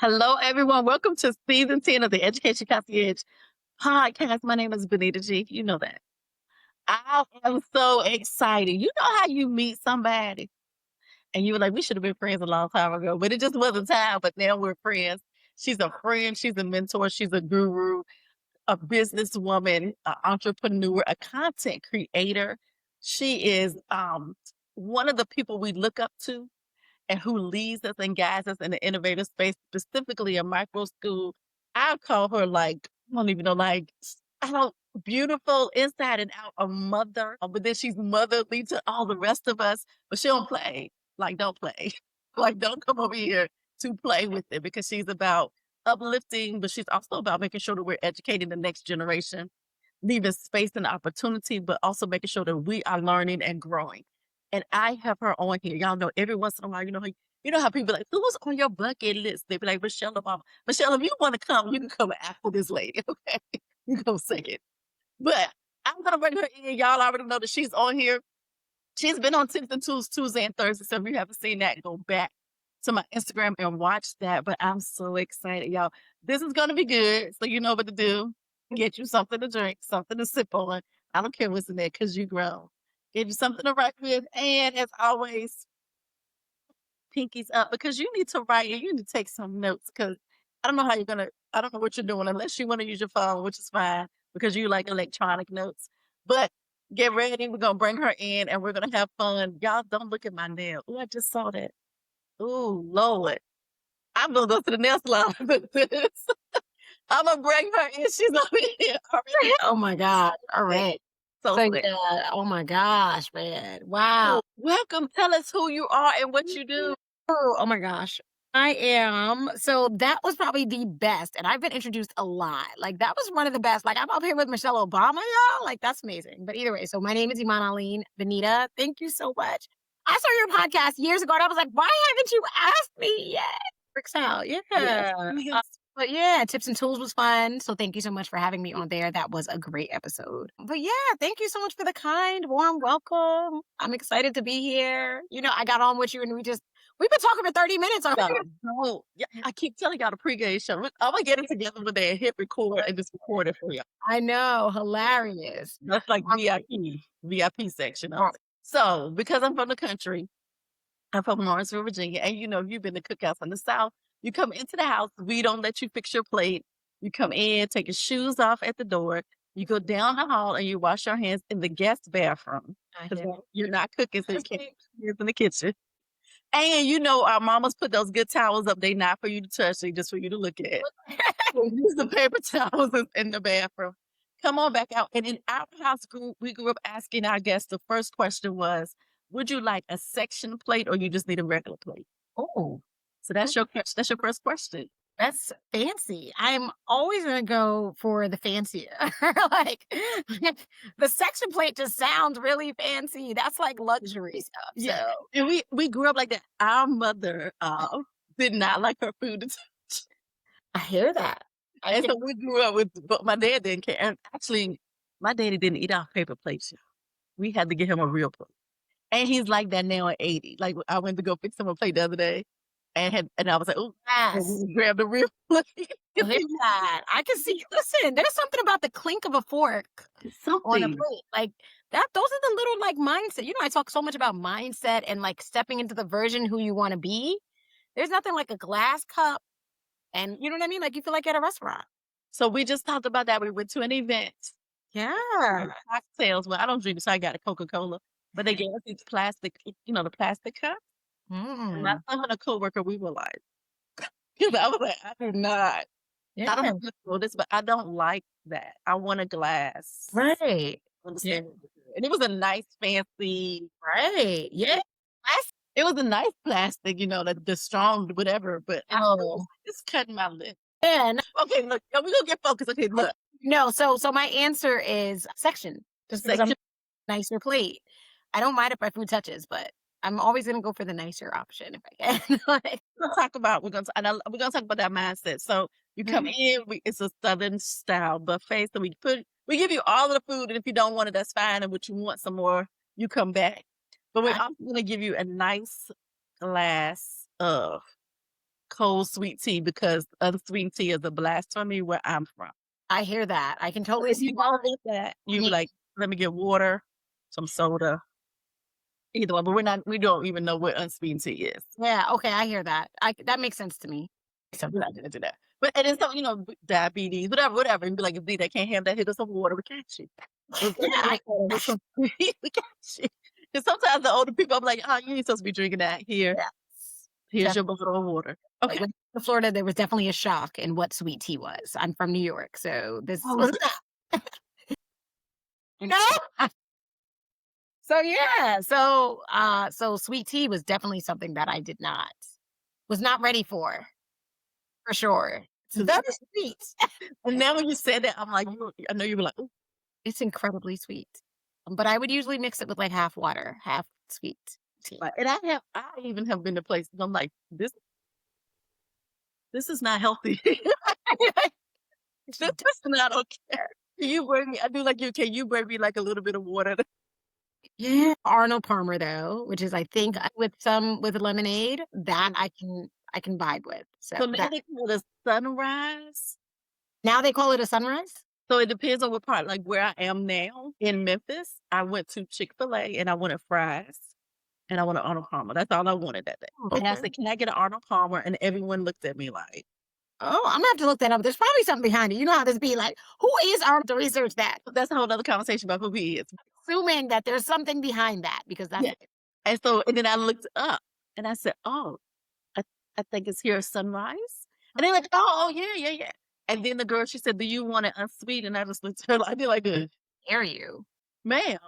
Hello, everyone. Welcome to season 10 of the Education Concierge Podcast. My name is Benita G. You know that. I am so excited. You know how you meet somebody and you were like, we should have been friends a long time ago, but it just wasn't time. But now we're friends. She's a friend. She's a mentor. She's a guru, a businesswoman, an entrepreneur, a content creator. She is one of the people we look up to and who leads us and guides us in the innovative space, specifically a micro school. I call her I don't even know, beautiful inside and out, a mother. But then she's motherly to all the rest of us. But she don't play. Don't play. Don't come over here to play with it, because she's about uplifting, but she's also about making sure that we're educating the next generation, leaving space and opportunity, but also making sure that we are learning and growing. And I have her on here. Y'all know every once in a while, you know how people who's on your bucket list? They be like, Michelle Obama. Michelle, if you want to come, you can come after this lady, okay? You go second. But I'm gonna bring her in. Y'all already know that she's on here. She's been on Tips and Tools Tuesday and Thursday. So if you haven't seen that, go back to my Instagram and watch that. But I'm so excited, y'all. This is gonna be good. So you know what to do. Get you something to drink, something to sip on. I don't care what's in there, because you grown. Get you something to write with. And as always, pinkies up, because you need to write and you need to take some notes, because I don't know what you're doing unless you want to use your phone, which is fine because you like electronic notes. But get ready. We're going to bring her in and we're going to have fun. Y'all don't look at my nail. Oh, I just saw that. Oh, Lord. I'm going to go to the nail salon with this. I'm going to bring her in. She's over here already. Oh my God. All right. So slick. Oh my gosh, man. Wow. Welcome. Tell us who you are and what you do. Oh my gosh. I am. So that was probably the best. And I've been introduced a lot. That was one of the best. I'm up here with Michelle Obama, y'all. That's amazing. But either way, so my name is Iman Alleyne. Benita, thank you so much. I saw your podcast years ago and I was like, why haven't you asked me yet? Works out. Yeah. Yes. But yeah, Tips and Tools was fun. So thank you so much for having me on there. That was a great episode. But yeah, thank you so much for the kind, warm welcome. I'm excited to be here. I got on with you and we've been talking for 30 minutes already. Oh, yeah, I keep telling y'all the pregame show. I'm going to get it together with that, hit record and just record it for y'all. I know. Hilarious. That's like VIP section. So because I'm from the country, I'm from Lawrenceville, Virginia. And you've been to cookouts in the South. You come into the house, we don't let you fix your plate. You come in, take your shoes off at the door. You go down the hall and you wash your hands in the guest bathroom. You're not cooking, so you can't use in the kitchen. And our mamas put those good towels up. They not for you to touch, they just for you to look at. Use the paper towels in the bathroom. Come on back out. And in our house group, we grew up asking our guests, the first question was, would you like a section plate or you just need a regular plate? Oh. So that's your first question. That's fancy. I'm always going to go for the fancier. The section plate just sounds really fancy. That's like luxury stuff. Yeah. So. And we grew up like that. Our mother did not like her food to touch. I hear that. And so we grew up but my dad didn't care. And actually, my daddy didn't eat off paper plates. We had to get him a real plate. And he's like that now at 80. I went to go fix him a plate the other day. And I was like, oh, yes. Grab the real plate. That. I can see. Listen, there's something about the clink of a fork on a plate. That. Those are the little mindset. I talk so much about mindset and stepping into the version who you want to be. There's nothing like a glass cup. And you know what I mean? You feel like at a restaurant. So we just talked about that. We went to an event. Yeah. Cocktails. Well, I don't drink, so I got a Coca-Cola. But they gave us these plastic, the plastic cups. And my son and a coworker, we were like, because I was like, I do not. Yeah. I don't know if this, but I don't like that. I want a glass. Right. Yeah. And it was a nice, fancy. Right. Yeah. It was a nice plastic, the strong, whatever. But it's cutting my lip. And okay, look, we're gonna get focused. Okay, look. No, so my answer is section. Just section. Nicer plate. I don't mind if my food touches, but I'm always going to go for the nicer option if I can. We're gonna talk about that mindset. So you come in, it's a Southern style buffet. So we put We give you all of the food, and if you don't want it, that's fine. And what you want some more, you come back. But we're also going to give you a nice glass of cold sweet tea because unsweetened tea is a blasphemy where I'm from. I hear that. I can totally If see you don't get that, you be like, let me get water, some soda, either one. But we don't even know what unsweetened tea is. Yeah, okay, I hear that. That makes sense to me. So we're not gonna do that. But and then so, diabetes, whatever. And be like, if they can't have that, hit us some water, we got you. We got you. Because sometimes the older people, I'm like, oh, you ain't supposed to be drinking that. Here's your bottle of water. Okay. When in Florida, there was definitely a shock in what sweet tea was. I'm from New York, so this Oh, was no. So yeah, so sweet tea was definitely something that I was not ready for sure. So that is sweet. And now when you said that, I'm like, I know you were like, ooh. It's incredibly sweet. But I would usually mix it with like half water, half sweet tea. And I even have been to places, I'm like, this is not healthy. This is not okay. Can you bring me? I do like you. Can you bring me like a little bit of water? Yeah, Arnold Palmer though, which is I think with lemonade that I can vibe with. So So now they call it a sunrise. now they call it a sunrise. So it depends on what part. Like where I am now in Memphis, I went to Chick-fil-A and I wanted fries and I wanted Arnold Palmer. That's all I wanted that day. And I said, "Can I get an Arnold Palmer?" And everyone looked at me like, Oh, I'm gonna have to look that up. There's probably something behind it. You know how this be like, who is Arnold to research that? that's a whole other conversation about who he is. Assuming that there's something behind that because that's Yeah. And then I looked up and I said, "Oh, I think it's here sunrise." And they're like, "Oh, yeah." And then the girl, she said, "Do you want it unsweet?" And I just looked at her like, I did like, dare you. "Ma'am,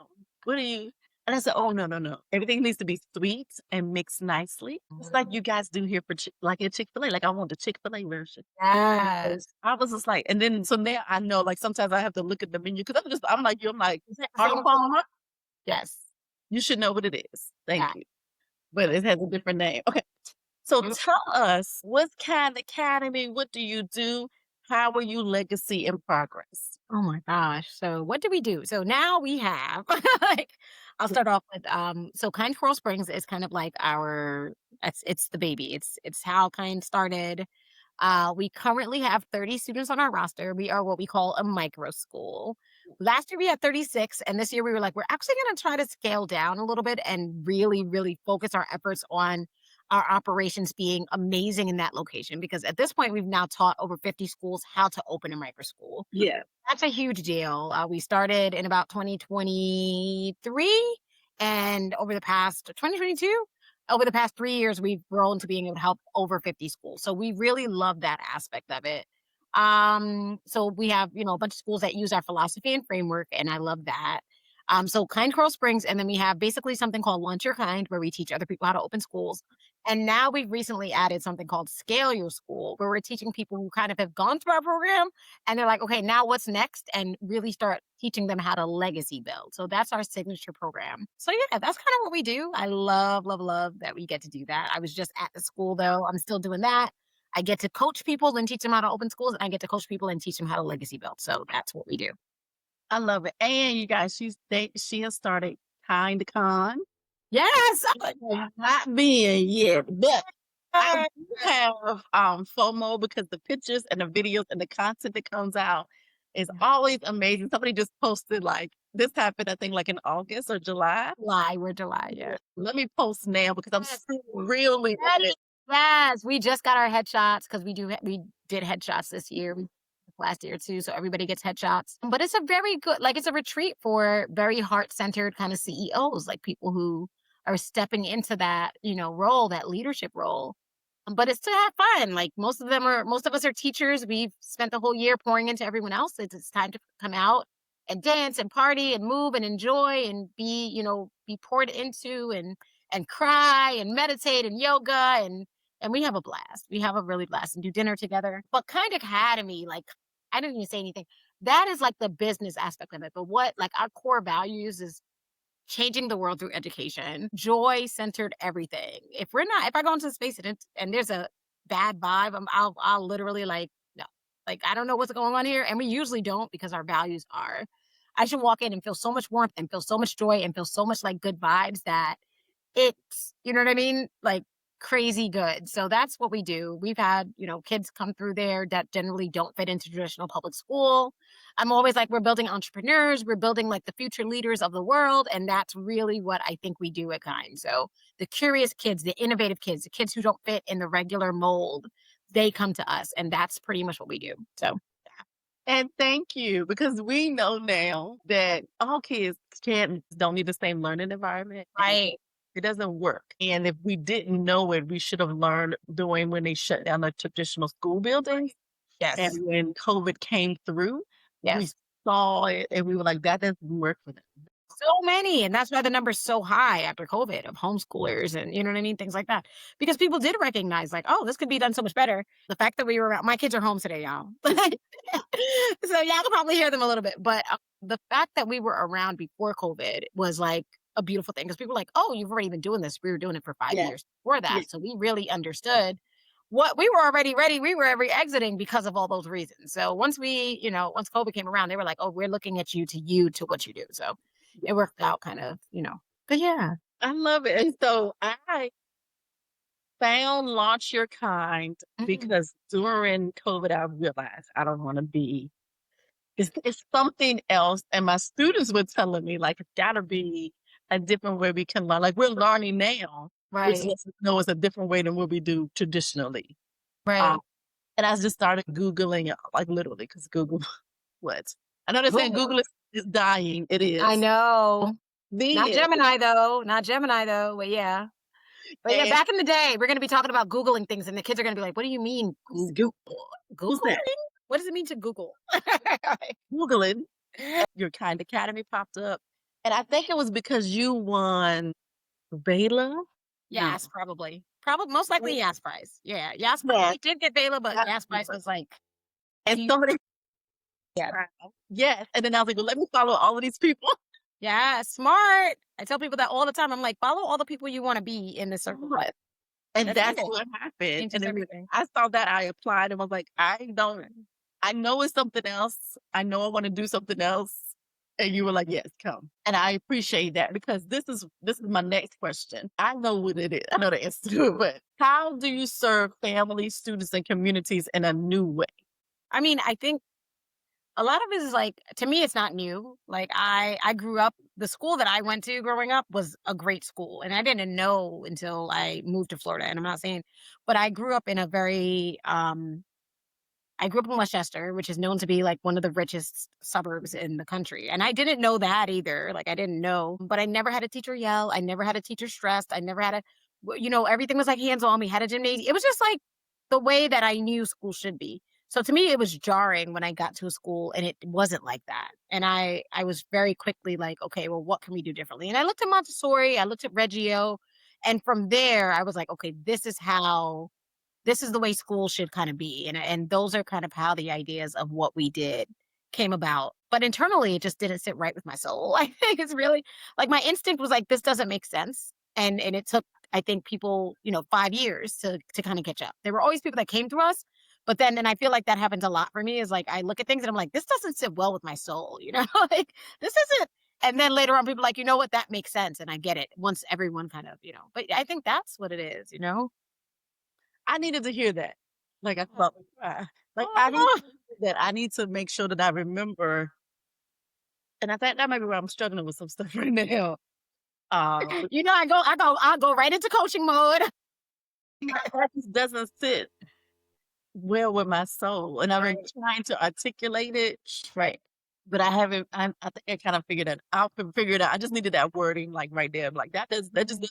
what are you?" And I said, "Oh, no. Everything needs to be sweet and mixed nicely. It's like you guys do here for like at Chick-fil-A. Like I want the Chick-fil-A version." Yes. I was just like, and then so now I know, like sometimes I have to look at the menu because I'm like you. I'm like, Is it Arnold Palmer? Yes. You should know what it is. Thank Yeah. you. But it has a different name. Okay. So tell us, what kind of academy? What do you do? How are you legacy in progress? Oh my gosh. So what do we do? So now we have like I'll start off with so Kind Coral Springs is kind of like it's the baby. It's how Kind started. We currently have 30 students on our roster. We are what we call a micro school. Last year we had 36, and this year we were like, we're actually going to try to scale down a little bit and really, really focus our efforts on our operations being amazing in that location. Because at this point, we've now taught over 50 schools how to open a micro school. Yeah. That's a huge deal. We started in about 2023, and over the past 2022, over the past 3 years, we've grown to being able to help over 50 schools. So we really love that aspect of it. So we have, a bunch of schools that use our philosophy and framework, and I love that. So Kind Coral Springs, and then we have basically something called Launch Your Kind, where we teach other people how to open schools. And now we've recently added something called Scale Your School, where we're teaching people who kind of have gone through our program and they're like, okay, now what's next? And really start teaching them how to legacy build. So that's our signature program. So yeah, that's kind of what we do. I love, love, love that we get to do that. I was just at the school though. I'm still doing that. I get to coach people and teach them how to open schools, and I get to coach people and teach them how to legacy build. So that's what we do. I love it. And you guys, she has started Kind Con. Yes. Not being yet, but I do have FOMO because the pictures and the videos and the content that comes out is always amazing. Somebody just posted like this happened, I think, like in August or July. We're July, yeah. Let me post now because I'm still really Yes, we just got our headshots because we did headshots this year, last year too. So everybody gets headshots. But it's a very good, like it's a retreat for very heart-centered kind of CEOs, like people who are stepping into that, role, that leadership role. But it's to have fun. Like most of us are teachers. We've spent the whole year pouring into everyone else. It's time to come out and dance and party and move and enjoy and be poured into and cry and meditate and yoga and we have a blast. We have a really blast and do dinner together. But Kind Academy, like I didn't even say anything. That is like the business aspect of it. But what like our core values is changing the world through education, joy centered everything. If I go into the space and there's a bad vibe, I'll literally like, no, Like, I don't know what's going on here. And we usually don't because our values are. I should walk in and feel so much warmth and feel so much joy and feel so much like good vibes that it's, you know what I mean? Like crazy good. So that's what we do. We've had, kids come through there that generally don't fit into traditional public school. I'm always like, we're building entrepreneurs, we're building like the future leaders of the world. And that's really what I think we do at Kind. So the curious kids, the innovative kids, the kids who don't fit in the regular mold, they come to us. And that's pretty much what we do. So And thank you, because we know now that all kids don't need the same learning environment. right. It doesn't work. And if we didn't know it, we should have learned doing when they shut down the traditional school buildings. Yes. And when COVID came through, we Yes. saw it and we were like, that doesn't work for them. So many. And that's why the number's so high after COVID of homeschoolers and, you know what I mean? Things like that. Because people did recognize, like, oh, this could be done so much better. The fact that we were around, my kids are home today, y'all. So y'all can probably hear them a little bit. But the fact that we were around before COVID was like a beautiful thing because people were like, oh, you've already been doing this. We were doing it for 5 years before that. So we really understood what we were already ready. We were already exiting because of all those reasons. So once once COVID came around, they were like, oh, we're looking at you to what you do. So it worked out kind of, but yeah. I love it. And so I found Launch Your Kind because during COVID, I realized I don't want to be, it's something else. And my students were telling me, like, it's got to be a different way we can learn. Like, we're learning now, which lets us know it's a different way than what we do traditionally. Right. And I just started Googling, like, literally, because Google, what? I know they're saying Google is dying. It is. I know. Not Gemini, though. But yeah. But yeah, back in the day, we're going to be talking about Googling things, and the kids are going to be like, what do you mean, Google? Googling? What does it mean to Google? Googling. Your Kind Academy popped up. And I think it was because you won Bela. Yes, probably. Most likely Yas Prize. Yeah, Yas Prize. We did get Bela, but Yas Prize was like... And somebody... Yes. And then I was like, well, let me follow all of these people. Yeah, smart. I tell people that all the time. I'm like, follow all the people you want to be in this circle. And that's what happened. And then I saw that, I applied and was like, I know it's something else. I know I want to do something else. And you were like, yes, come. And I appreciate that because this is my next question. I know what it is. I know the answer to it, but how do you serve families, students, and communities in a new way? I mean, I think a lot of it is like, to me, it's not new. Like I grew up, the school that I went to growing up was a great school. And I didn't know until I moved to Florida. And I'm not saying, but I grew up in a very, I grew up in Westchester, which is known to be like one of the richest suburbs in the country. And I didn't know that either. Like I didn't know, but I never had a teacher yell. I never had a teacher stressed. I never had everything was like hands on. We had a gymnasium. It was just like the way that I knew school should be. So to me, it was jarring when I got to a school and it wasn't like that. And I was very quickly like, okay, well, what can we do differently? And I looked at Montessori, I looked at Reggio. And from there, I was like, okay, this is the way school should kind of be. And those are kind of how the ideas of what we did came about. But internally, it just didn't sit right with my soul. I think it's really like my instinct was like, this doesn't make sense. And it took, I think, people, 5 years to kind of catch up. There were always people that came through us. But then, and I feel like that happens a lot for me, is like, I look at things and I'm like, this doesn't sit well with my soul, like this isn't. And then later on, people are like, you know what, that makes sense. And I get it once everyone kind of, but I think that's what it is, I needed to hear that. Like I felt I need to hear that. I need to make sure that I remember. And I think that might be where I'm struggling with some stuff right now. I'll go right into coaching mode. That just doesn't sit well with my soul. And I've been trying to articulate it. Right. But I haven't, I think I kind of figured it out. I just needed that wording like right there. Like that just doesn't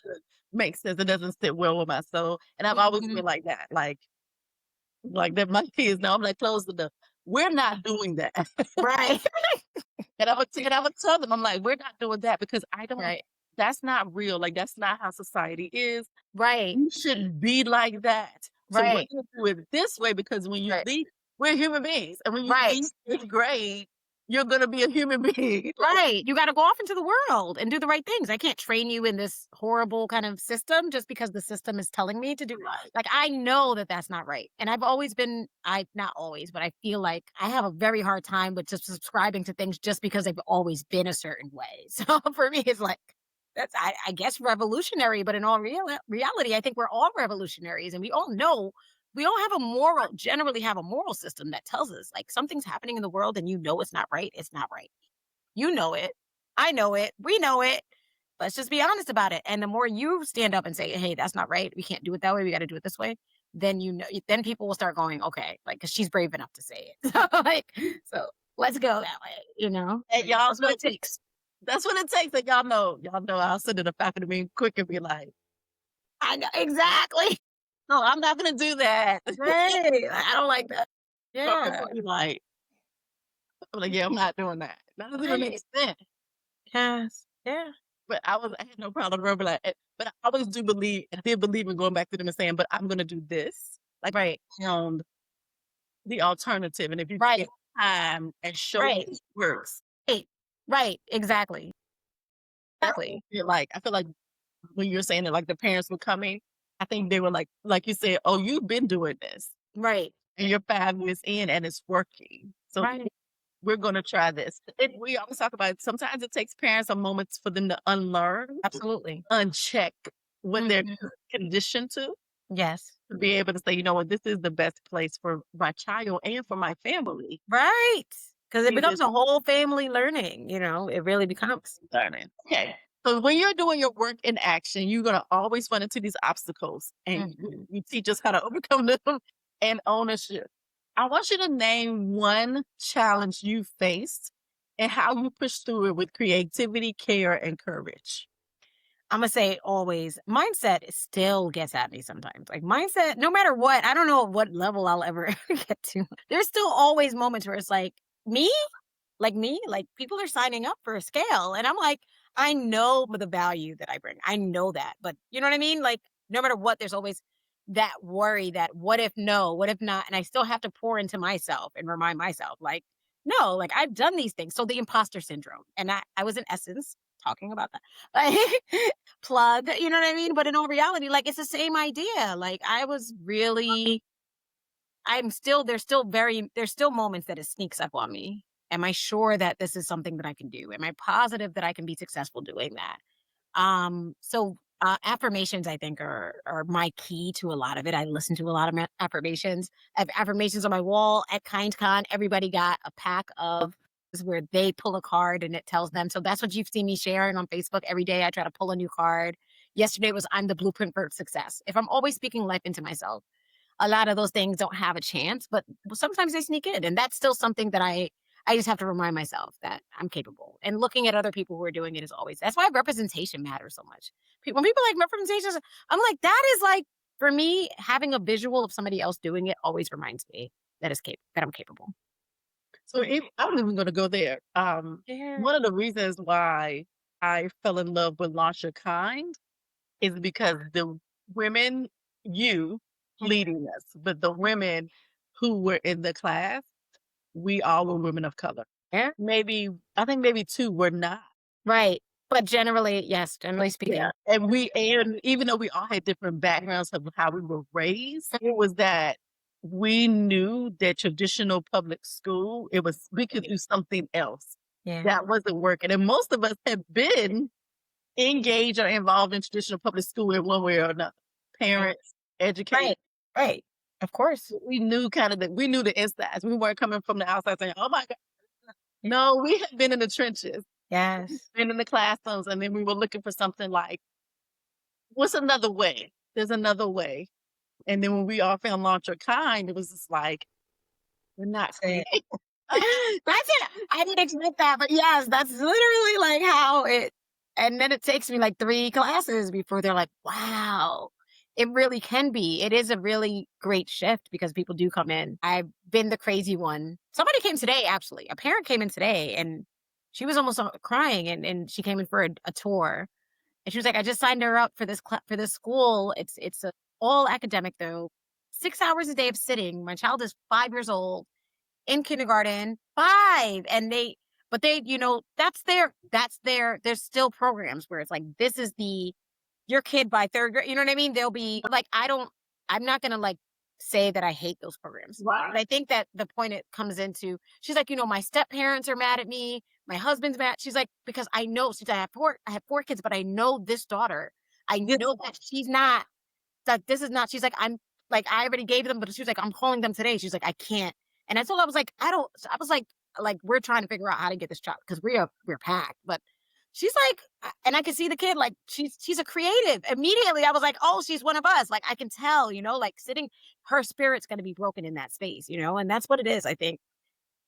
make sense. It doesn't sit well with my soul. And I've always been like that. Like that my kids know. I'm like, close the door. We're not doing that. Right. And I would tell them, I'm like, we're not doing that because I don't, that's not real. Like that's not how society is. Right. You shouldn't be like that. So we're going to do it this way because when you leave, we're human beings. And when you leave 8th grade, you're going to be a human being. Right. You got to go off into the world and do the right things. I can't train you in this horrible kind of system just because the system is telling me to do. Like, I know that that's not right. And I've always been, not always, but I feel like I have a very hard time with just subscribing to things just because they've always been a certain way. So for me, it's like, that's, I guess, revolutionary. But in all reality, I think we're all revolutionaries, and we all know we all have a generally have a moral system that tells us like something's happening in the world and you know it's not right. It's not right. You know it. I know it. We know it. Let's just be honest about it. And the more you stand up and say, hey, that's not right. We can't do it that way. We got to do it this way. Then, then people will start going, okay, like, cause she's brave enough to say it. So let's go that way, And y'all That's know what it takes. that's what it takes. And y'all know I'll sit in the faculty meeting quick and be like, I know exactly. no, I'm not going to do that. Hey, I don't like that. Yeah. Be like, I'm like, yeah, I'm not doing that. That doesn't even make sense. Yes. Yeah. But I had no problem remember that. But I always did believe in going back to them and saying, but I'm going to do this. Like, Right. found the alternative. And if you Right. take time and show Right. it works. Right. Exactly. Exactly. I feel like when you're saying that, like the parents were coming, I think they were like you said, oh, you've been doing this. Right. And you're 5 years in and it's working. So Right. we're going to try this. We always talk about it. Sometimes it takes parents a moment for them to unlearn, Absolutely. uncheck what they're Mhm. conditioned to Yes. be able to say, you know what, this is the best place for my child and for my family. Right. Because it It becomes is a whole family learning, it really becomes. learning. Okay. So when you're doing your work in action, you're going to always run into these obstacles and Mhm. you teach us how to overcome them and ownership. I want you to name one challenge you faced and how you push through it with creativity, care, and courage. I'm gonna say always, mindset still gets at me sometimes. Like mindset, no matter what, I don't know what level I'll ever get to. There's still always moments where it's like, me? Like me? Like people are signing up for a scale. And I'm like, I know the value that I bring. I know that. But you know what I mean? Like no matter what, there's always that worry that what if no, what if not? And I still have to pour into myself and remind myself, like, no, like I've done these things. So the imposter syndrome. And I was in essence talking about that. Like, plug, you know what I mean? But in all reality, like it's the same idea. Like I was really, there's still moments that it sneaks up on me. Am I sure that this is something that I can do? Am I positive that I can be successful doing that? Affirmations I think are my key to a lot of it. I listen to a lot of affirmations. I have affirmations on my wall at KindCon. Everybody got a pack of where they pull a card and it tells them. So that's what you've seen me sharing on Facebook every day. I try to pull a new card. Yesterday was I'm the blueprint for success. If I'm always speaking life into myself, a lot of those things don't have a chance, but sometimes they sneak in. And that's still something that I just have to remind myself that I'm capable. And looking at other people who are doing it is always, that's why representation matters so much. When people like representations, I'm like, that is like, for me, having a visual of somebody else doing it always reminds me that that I'm capable. So I'm even going to go there. Yeah. One of the reasons why I fell in love with Launch Your Kind is because the women, you leading us, but the women who were in the class, we all were women of color. Yeah. I think maybe 2 were not. Right. But generally, yes, generally speaking. Yeah. And even though we all had different backgrounds of how we were raised, it was that we knew that traditional public school, we could do something else. Yeah. That wasn't working. And most of us have been engaged or involved in traditional public school in one way or another. Parents, educators. Right. Of course. We knew we knew the insides. We weren't coming from the outside saying, oh my God. No, we had been in the trenches. Yes. Been in the classrooms, and then we were looking for something like, what's another way? There's another way. And then when we all found Launch Your Kind, it was just like, we're not saying. That's it. I didn't expect that, but yes, that's literally like how it. And then it takes me like 3 classes before they're like, wow, it really can be. It is a really great shift because people do come in. I've been the crazy one. Somebody came today, actually. A parent came in today and she was almost crying and she came in for a tour. And she was like, I just signed her up for this for this school. It's all academic though. 6 hours a day of sitting. My child is 5 years old. in kindergarten, 5, and but they, there's still programs where it's like, this is your kid by 3rd grade, you know what I mean? They'll be like, I'm not gonna like say that I hate those programs. Right. But I think that the point it comes into, she's like, my step parents are mad at me, my husband's mad. She's like, because I know, I have 4 kids, but I know this daughter. I know that she's not, like, this is not, she's like, I'm like, I already gave them, but she was like, I'm calling them today. She's like, I can't. And I told her, I was like, I was like, we're trying to figure out how to get this child, because we're packed. But she's like, and I can see the kid, like, she's a creative. Immediately, I was like, oh, she's one of us. Like, I can tell, like her spirit's going to be broken in that space, and that's what it is, I think.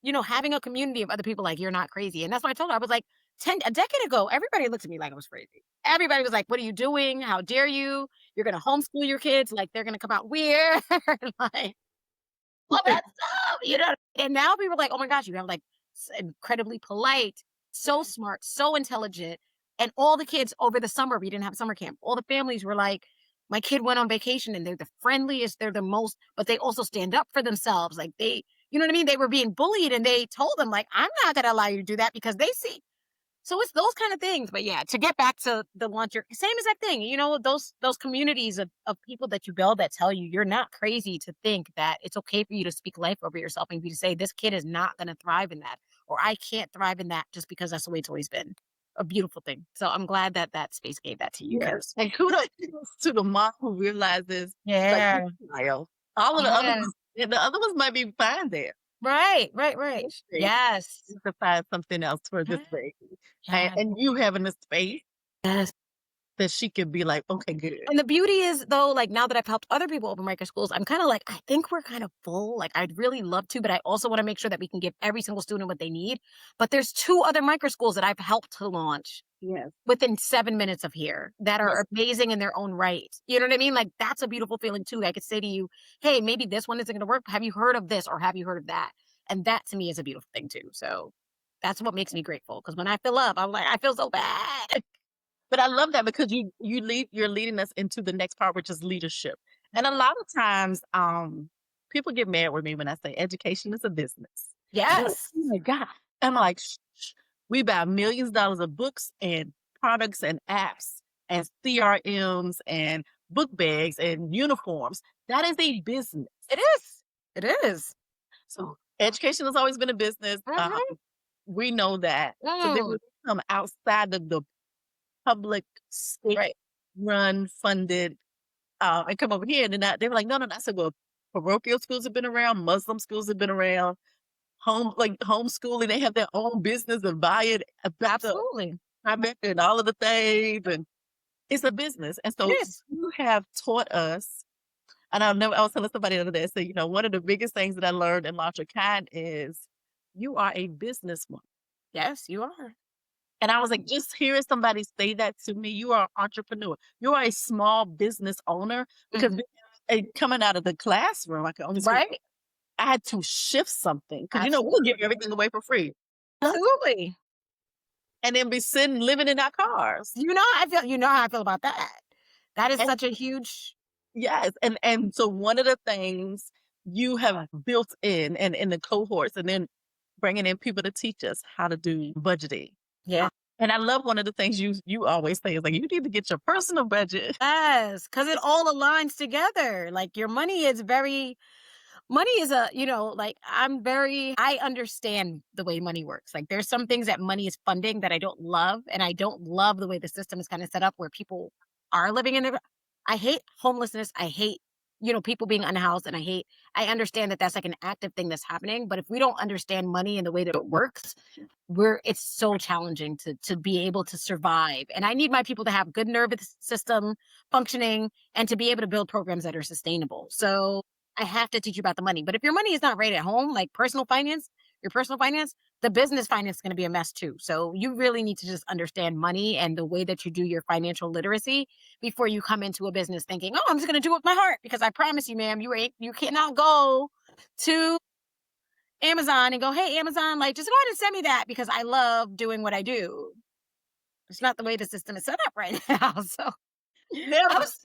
Having a community of other people, like, you're not crazy. And that's why I told her, I was like, a decade ago, everybody looked at me like I was crazy. Everybody was like, what are you doing? How dare you? You're going to homeschool your kids. Like, they're going to come out weird. Like, well, that's up. And now people are like, oh my gosh, you have like incredibly polite, so smart, so intelligent. And all the kids over the summer, we didn't have summer camp. All the families were like, my kid went on vacation and they're the friendliest, they're the most, but they also stand up for themselves. Like, you know what I mean? They were being bullied and they told them, like, I'm not going to allow you to do that, because they see. So it's those kind of things. But yeah, to get back to the lunch, same exact thing. Those communities of people that you build that tell you you're not crazy to think that it's okay for you to speak life over yourself, and for you to say, this kid is not going to thrive in that, or I can't thrive in that, just because that's the way it's always been. A beautiful thing. So I'm glad that that space gave that to you. Yes. And kudos to the mom who realizes, like, Yeah. all of the other Yes. ones, the other ones might be fine there. Right. Yes. To find something else for this baby. Yes. And you having a space Yes. that she can be like, okay, good. And the beauty is, though, like, now that I've helped other people open micro schools, I'm kind of like, I think we're kind of full. Like, I'd really love to, but I also want to make sure that we can give every single student what they need. But there's 2 other micro schools that I've helped to launch Yes. within 7 minutes of here that are amazing in their own right. You know what I mean? Like, that's a beautiful feeling too. I could say to you, hey, maybe this one isn't going to work. Have you heard of this, or have you heard of that? And that to me is a beautiful thing too. So that's what makes me grateful. Because when I fill up, I'm like, I feel so bad. But I love that, because you're leading us into the next part, which is leadership. And a lot of times, people get mad with me when I say education is a business. Yes. Oh my God. I'm like, shh. We buy millions of dollars of books and products and apps and CRMs and book bags and uniforms. That is a business. It is. It is. So education has always been a business. We know that. So then we come outside of the public, state run, funded, and come over here. And then they were like, no. I said, well, parochial schools have been around, Muslim schools have been around, homeschooling, they have their own business and buy it. Absolutely. And all of the things, and it's a business. And so you have taught us, and I was telling somebody the other day, so, one of the biggest things that I learned in Launch Your Kind is you are a businesswoman. Yes, you are. And I was like, just hearing somebody say that to me, you are an entrepreneur. You are a small business owner, because coming out of the classroom, I could only Right. I had to shift something, because we'll give everything away for free. Absolutely. And then be living in our cars. You know how I feel about that. That is such a huge. Yes. And so one of the things you have built in the cohorts, and then bringing in people to teach us how to do budgeting. Yeah. And I love one of the things you always say is like, you need to get your personal budget. Yes, because it all aligns together. Like, your money is like, I understand the way money works. Like, there's some things that money is funding that I don't love. And I don't love the way the system is kind of set up, where people are living in it. I hate homelessness. I hate, people being unhoused. And I understand that that's like an active thing that's happening. But if we don't understand money and the way that it works, it's so challenging to be able to survive. And I need my people to have good nervous system functioning, and to be able to build programs that are sustainable. So I have to teach you about the money. But if your money is not right at home, like your personal finance, the business finance is going to be a mess too. So you really need to just understand money and the way that you do your financial literacy before you come into a business thinking, oh, I'm just going to do it with my heart. Because I promise you, ma'am, you cannot go to Amazon and go, hey, Amazon, like, just go ahead and send me that, because I love doing what I do. It's not the way the system is set up right now. So I Never. was,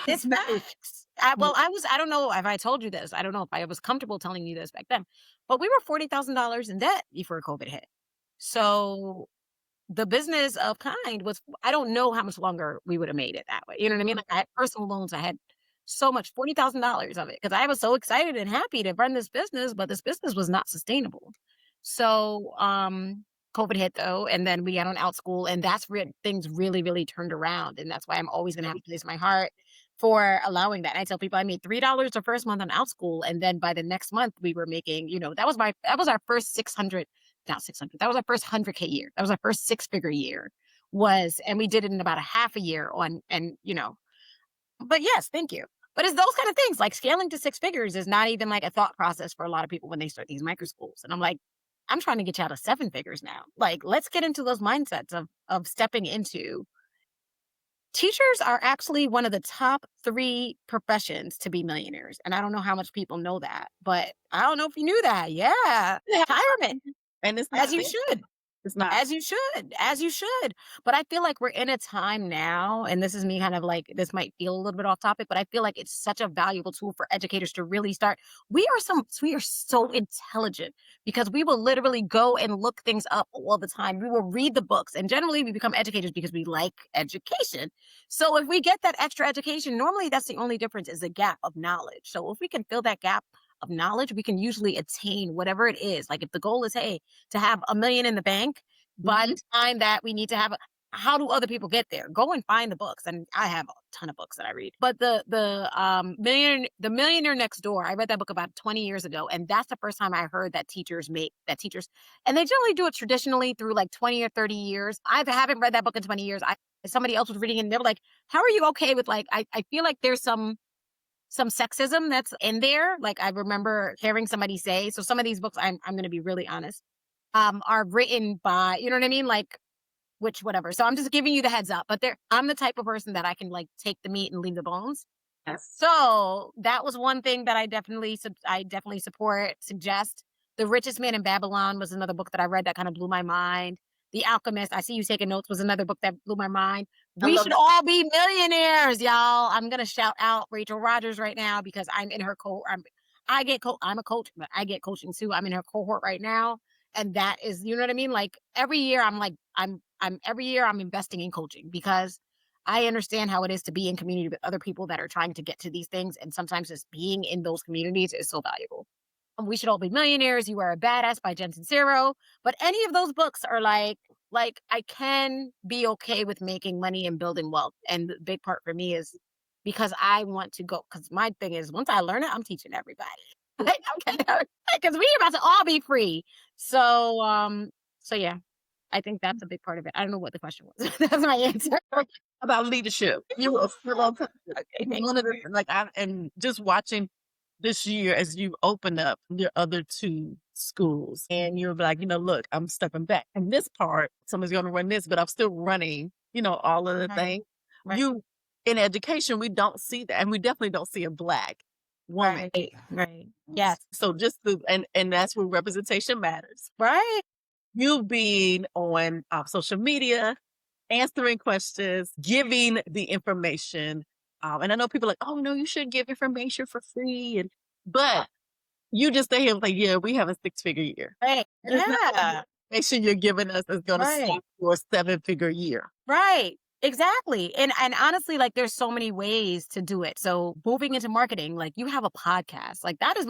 it's facts. I don't know if I told you this. I don't know if I was comfortable telling you this back then, but we were $40,000 in debt before COVID hit. So the business of Kind was, I don't know how much longer we would have made it that way. You know what I mean? Like I had personal loans. I had so much, $40,000 of it, because I was so excited and happy to run this business, but this business was not sustainable. So, COVID hit though, and then we got on out school, and that's where things really, really turned around. And that's why I'm always gonna have to place my heart for allowing that. And I tell people I made $3 the first month on out school, and then by the next month we were making, that was our first 600, not 600, that was our first 100K year. That was our first six-figure year. And we did it in about a half a year on, and but yes, thank you. But it's those kind of things, like scaling to six figures is not even like a thought process for a lot of people when they start these micro schools. And I'm like, I'm trying to get you out of seven figures now. Like, let's get into those mindsets of stepping into. Teachers are actually one of the top three professions to be millionaires. And I don't know how much people know that, but I don't know if you knew that. Yeah. Yeah. Retirement, And it's as not you there. should. It's not. As you should, as you should. But I feel like we're in a time now, and this is me kind of like, this might feel a little bit off topic, but I feel like it's such a valuable tool for educators to really start. We are so intelligent because we will literally go and look things up all the time. We will read the books, and generally we become educators because we like education. So if we get that extra education, normally that's the only difference, is a gap of knowledge. So if we can fill that gap of knowledge, we can usually attain whatever it is. Like if the goal is, hey, to have $1 million in the bank, by the time that we need to have how do other people get there? Go and find the books. And I have a ton of books that I read. But the Millionaire Next Door, I read that book about 20 years ago. And that's the first time I heard that teachers, and they generally do it traditionally through like 20 or 30 years. I haven't read that book in 20 years. Somebody else was reading it and they were like, how are you okay with, like, I feel like there's some sexism that's in there. Like I remember hearing somebody say, so some of these books, I'm going to be really honest, are written by, you know what I mean? Like, which, whatever. So I'm just giving you the heads up, but I'm the type of person that I can like take the meat and leave the bones. Yes. So that was one thing that I definitely support, suggest. The Richest Man in Babylon was another book that I read that kind of blew my mind. The Alchemist, I see you taking notes, was another book that blew my mind. We should all be millionaires, y'all. I'm going to shout out Rachel Rogers right now because I'm in her I'm a coach, but I get coaching too. I'm in her cohort right now. And that is, you know what I mean? Like every year every year I'm investing in coaching because I understand how it is to be in community with other people that are trying to get to these things. And sometimes just being in those communities is so valuable. We Should All Be Millionaires, You Are a Badass by Jen Sincero. But any of those books are like I can be okay with making money and building wealth. And the big part for me is because I want to go, because my thing is once I learn it, I'm teaching everybody. Because we're about to all be free. So yeah, I think that's a big part of it. I don't know what the question was. That's my answer. About leadership. You were one of the, and just watching this year as you open up your other two schools and you're like, look, I'm stepping back. And this part, somebody's going to run this, but I'm still running, all of the things. Right. In education, we don't see that. And we definitely don't see a Black woman. Right. Yes. So just and that's where representation matters. Right. You being on social media, answering questions, giving the information. And I know people are like, oh, no, you should give information for free. But you just stay here and like, yeah, we have a 6-figure year. Right. Yeah. Information you're giving us is going to stop for a 7-figure year. Right. Exactly. And honestly, like there's so many ways to do it. So moving into marketing, like you have a podcast, like that is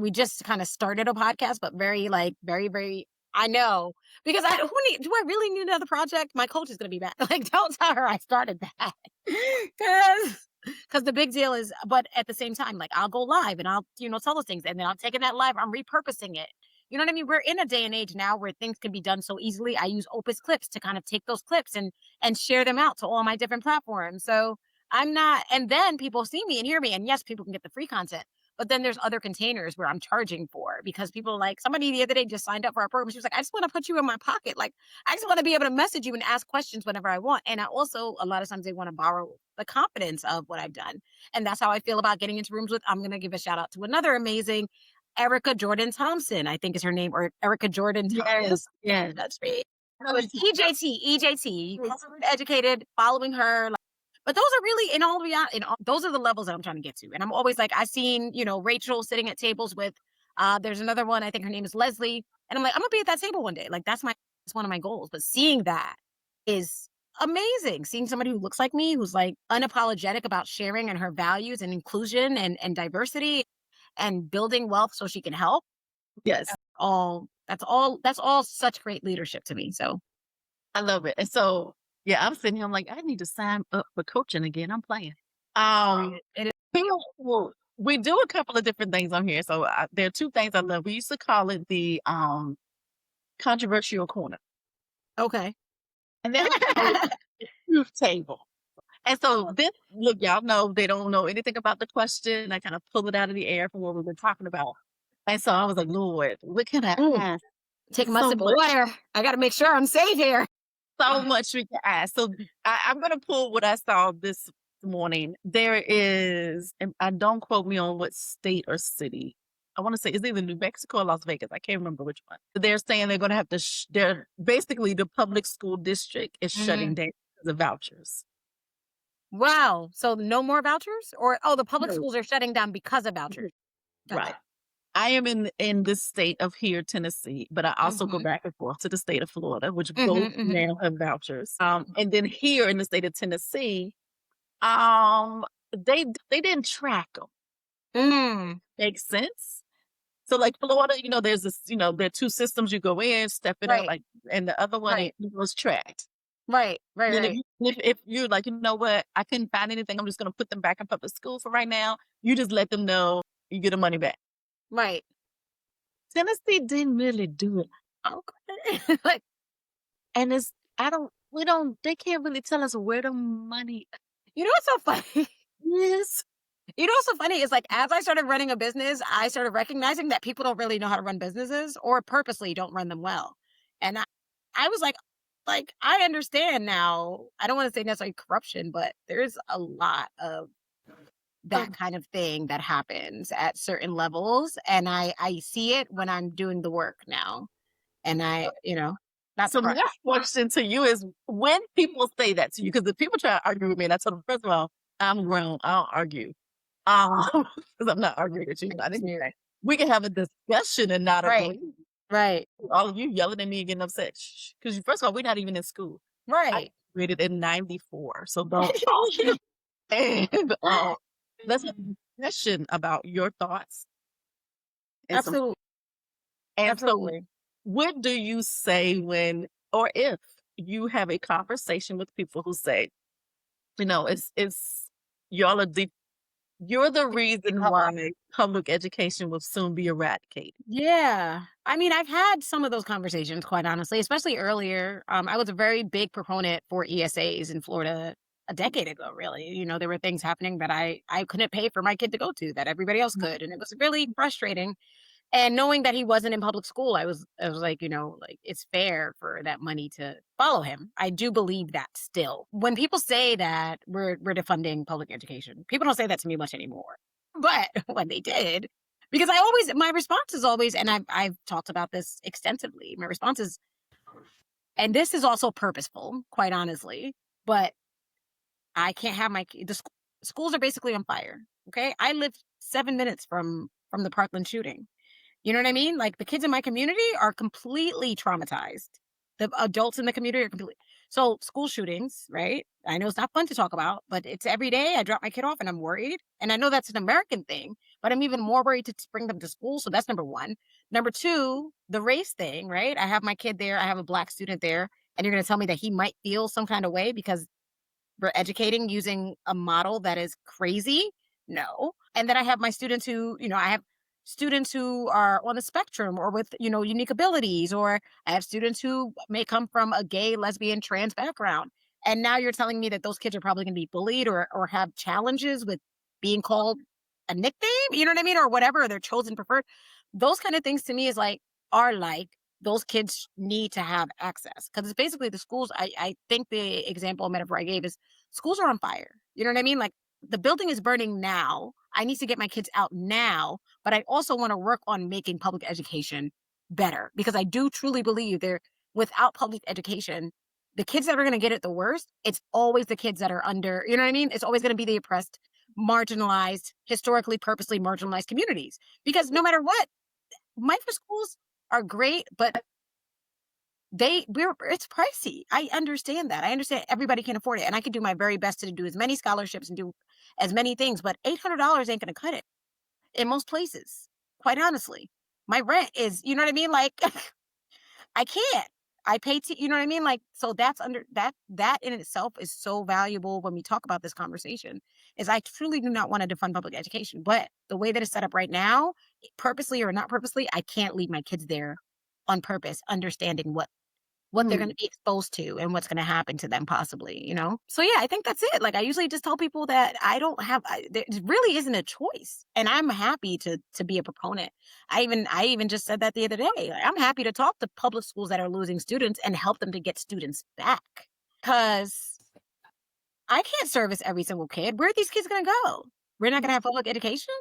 we just kind of started a podcast, but very, very, I know, because do I really need another project? My coach is going to be back. Like, don't tell her I started that. Because the big deal is, but at the same time, like I'll go live and I'll, tell those things. And then I'm taking that live, I'm repurposing it. You know what I mean? We're in a day and age now where things can be done so easily. I use Opus Clips to kind of take those clips and share them out to all my different platforms. So and then people see me and hear me. And yes, people can get the free content. But then there's other containers where I'm charging for because people somebody the other day just signed up for our program. She was like, I just want to put you in my pocket. Like, I just want to be able to message you and ask questions whenever I want. And I also, a lot of times they want to borrow the confidence of what I've done. And that's how I feel about getting into rooms with, I'm going to give a shout out to another amazing Erica Jordan Thompson, I think is her name, or Erica Jordan Thompson. Yes, that's me. No, it's EJT. Educated, following her. But those are really, in all reality, those are the levels that I'm trying to get to. And I'm always like, I've seen, Rachel sitting at tables with, there's another one, I think her name is Leslie. And I'm like, I'm gonna be at that table one day. Like that's one of my goals. But seeing that is amazing. Seeing somebody who looks like me, who's like unapologetic about sharing and her values and inclusion and diversity and building wealth so she can help. Yes. That's all such great leadership to me. So I love it. And so, yeah, I'm sitting here, I'm like, I need to sign up for coaching again. I'm playing. it is We do a couple of different things on here. So there are two things I love. We used to call it the controversial corner. okay. And then truth table. And so this, look, y'all know they don't know anything about the question. I kind of pull it out of the air from what we've been talking about. And so I was like, Lord, what can I ask? Take my So sip of much. water. I got to make sure I'm safe here. So much we can ask. So I'm going to pull what I saw this morning. There is, and don't quote me on what state or city. I want to say it's either New Mexico or Las Vegas. I can't remember which one. They're saying they're going to have to, they're basically the public school district is shutting down because of vouchers. Wow. So no more vouchers? Or, the public No. schools are shutting down because of vouchers. Right. I am in the state of here, Tennessee, but I also go back and forth to the state of Florida, which both now have vouchers. And then here in the state of Tennessee, they didn't track them. Makes sense. So like Florida, there's this, there are two systems. You go in, step it up, Right. and the other one Right. it was tracked. Right. Right. Then Right. if you're like, you know what, I couldn't find anything, I'm just going to put them back in public school for right now. You just let them know you get the money back. Right. Tennessee didn't really do it. Okay. Like, And they can't really tell us where the money what's so funny? is. What's so funny is, like, as I started running a business, I started recognizing that people don't really know how to run businesses or purposely don't run them well. And I was like, I understand now. I don't want to say necessarily corruption, but there's a lot of that kind of thing that happens at certain levels. And I see it when I'm doing the work now. And not So my surprised. question to you is, when people say that to you, because if people try to argue with me, and I told them, first of all, I'm grown, I don't argue. Because I'm not arguing with you. I think we can have a discussion and not Right. agree. Right. All of you yelling at me and getting upset. Because first of all, we're not even in school. I Right. graduated in 94. So don't and let's have a discussion about your thoughts. And some, Absolutely. and so Absolutely. what do you say when, or if you have a conversation with people who say, it's y'all are deep. You're the reason why public education will soon be eradicated. Yeah. I mean, I've had some of those conversations, quite honestly, especially earlier. I was a very big proponent for ESAs in Florida a decade ago, really. There were things happening that I couldn't pay for my kid to go to that everybody else could. And it was really frustrating. And knowing that he wasn't in public school, I was like, like, it's fair for that money to follow him. I do believe that still. When people say that we're defunding public education, people don't say that to me much anymore. But when they did, because my response is always, and I've talked about this extensively, my response is, and this is also purposeful, quite honestly, but I can't have schools are basically on fire. Okay. I live 7 minutes from the Parkland shooting. You know what I mean? Like, the kids in my community are completely traumatized. The adults in the community are completely. So school shootings, right? I know it's not fun to talk about, but it's every day. I drop my kid off and I'm worried. And I know that's an American thing, but I'm even more worried to bring them to school. So that's number one. Number two, the race thing, right? I have my kid there. I have a Black student there. And you're going to tell me that he might feel some kind of way because we're educating using a model that is crazy? No. And then I have my students who, I have students who are on the spectrum or with, unique abilities, or I have students who may come from a gay, lesbian, trans background. And now you're telling me that those kids are probably going to be bullied or have challenges with being called a nickname, you know what I mean? Or whatever, their chosen preferred. Those kind of things to me are like, those kids need to have access, because it's basically the schools. I think the example metaphor I gave is schools are on fire. You know what I mean? Like, the building is burning now. I need to get my kids out now, but I also want to work on making public education better, because I do truly believe without public education, the kids that are going to get it the worst, it's always the kids that are under, you know what I mean? It's always going to be the oppressed, marginalized, historically, purposely marginalized communities. Because no matter what, micro schools are great, but it's pricey. I understand that. I understand everybody can't afford it. And I could do my very best to do as many scholarships and do as many things, but $800 ain't going to cut it in most places. Quite honestly, my rent is, you know what I mean? Like, I can't. I pay you know what I mean? Like, so that's that in itself is so valuable when we talk about this conversation, is I truly do not want to defund public education. But the way that it's set up right now, purposely or not purposely, I can't leave my kids there on purpose, understanding what they're going to be exposed to and what's going to happen to them possibly, you know? So yeah, I think that's it. Like, I usually just tell people that I don't have, there really isn't a choice, and I'm happy to be a proponent. I even just said that the other day. Like, I'm happy to talk to public schools that are losing students and help them to get students back, because I can't service every single kid. Where are these kids going to go? We're not going to have public education.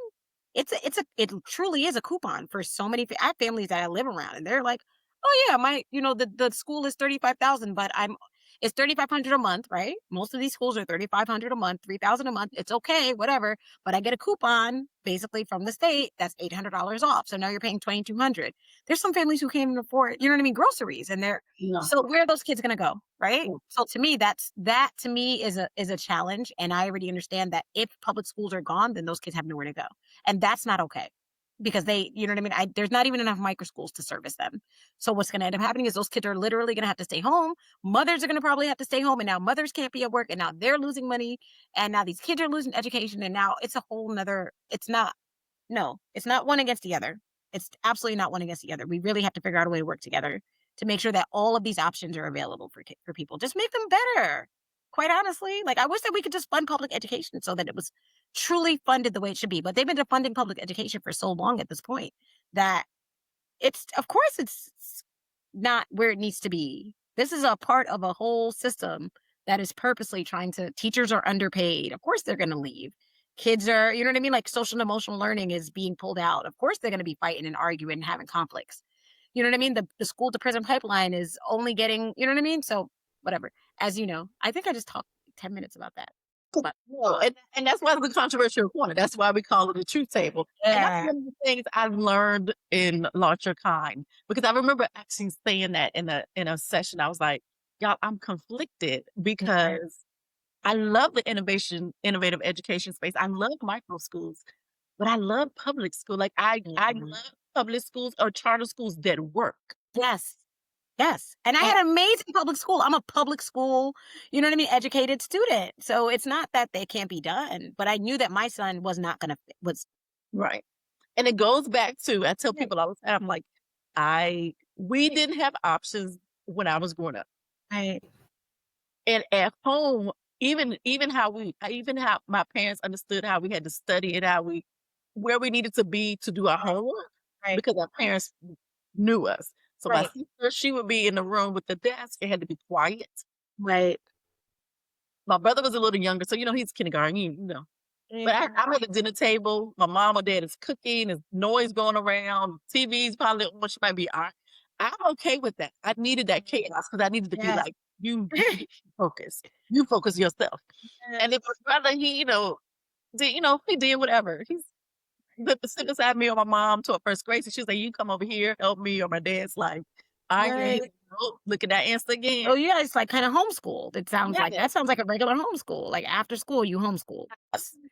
It truly is a coupon for so many. I have families that I live around, and they're like, oh yeah, the school is 35,000, but it's 3,500 a month, right? Most of these schools are 3,500 a month, 3,000 a month. It's okay, whatever. But I get a coupon basically from the state that's $800 off. So now you're paying 2,200. There's some families who can't even afford, you know what I mean, groceries, and so where are those kids going to go, right? So to me, that to me is a challenge, and I already understand that if public schools are gone, then those kids have nowhere to go, and that's not okay. Because you know what I mean? There's not even enough micro schools to service them. So what's going to end up happening is those kids are literally going to have to stay home. Mothers are going to probably have to stay home. And now mothers can't be at work. And now they're losing money. And now these kids are losing education. And now it's a whole nother, it's not one against the other. It's absolutely not one against the other. We really have to figure out a way to work together to make sure that all of these options are available for people. Just make them better. Quite honestly, like, I wish that we could just fund public education so that it was truly funded the way it should be. But they've been defunding public education for so long at this point that of course it's not where it needs to be. This is a part of a whole system that is purposely teachers are underpaid. Of course they're going to leave. Kids are, you know what I mean? Like, social and emotional learning is being pulled out. Of course they're going to be fighting and arguing and having conflicts. You know what I mean? The school to prison pipeline is only getting, you know what I mean? So whatever. As you know, I think I just talked 10 minutes about that. But, and that's why it's a controversial corner. That's why we call it a truth table. And that's one of the things I learned in Launch Your Kind, because I remember actually saying that in a session. I was like, y'all, I'm conflicted because I love the innovative education space. I love micro schools, but I love public school. Like, I love public schools or charter schools that work. Yes. Yes. And I had an amazing public school. I'm a public school, you know what I mean, educated student. So it's not that they can't be done, but I knew that my son was not going to, right. And it goes back to, I tell people all the time, like, we didn't have options when I was growing up. Right. And at home, even how my parents understood how we had to study and where we needed to be to do our homework, because our parents knew us. So my sister, she would be in the room with the desk. It had to be quiet. Right. My brother was a little younger, so he's kindergarten, you know. But I'm at the dinner table. My mom or dad is cooking. There's noise going around. TV's probably on. She might be on. I'm okay with that. I needed that chaos because I needed to be like, you focus. You focus yourself. And if my brother, he did whatever. He's sit beside me or my mom taught first grade. So she was like, you come over here, help me. Or my dad's like, look at that answer again. Oh yeah, it's like kind of homeschooled. It sounds like that sounds like a regular homeschool. Like, after school, you homeschool.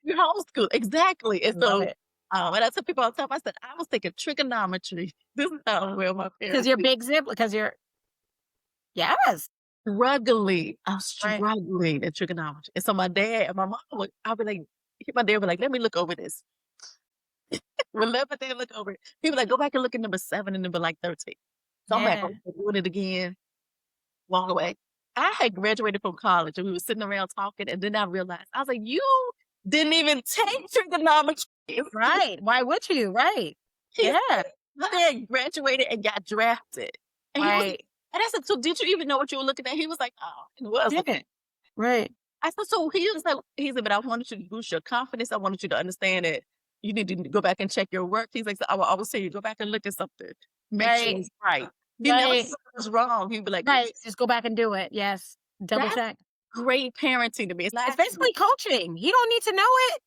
You homeschool, exactly. And so, and I tell people all the time, I said, I was taking trigonometry. This is how well my parents. Because you're big zip. Because you're. Yes. Struggling. I'm struggling at trigonometry. And so my dad and my mom my dad would be like, let me look over this. We'll let my dad look over it. People like, go back and look at number 7 and number 13. So I'm back doing it again. Walk away. I had graduated from college and we were sitting around talking, and then I realized, I was like, you didn't even take trigonometry. Right. Why would you? Right. I had graduated and got drafted. And and I said, so did you even know what you were looking at? He was like, oh, it was. Right. I said, so he said, but I wanted you to boost your confidence. I wanted you to understand that you need to go back and check your work. He's like, I will always say, you go back and look at something. Make sure it's right. He never Right. said it was wrong. He'd be like, Right. Just go back and do it. Yes. Double that's check. great parenting to me. It's It's actually basically coaching. You don't need to know it.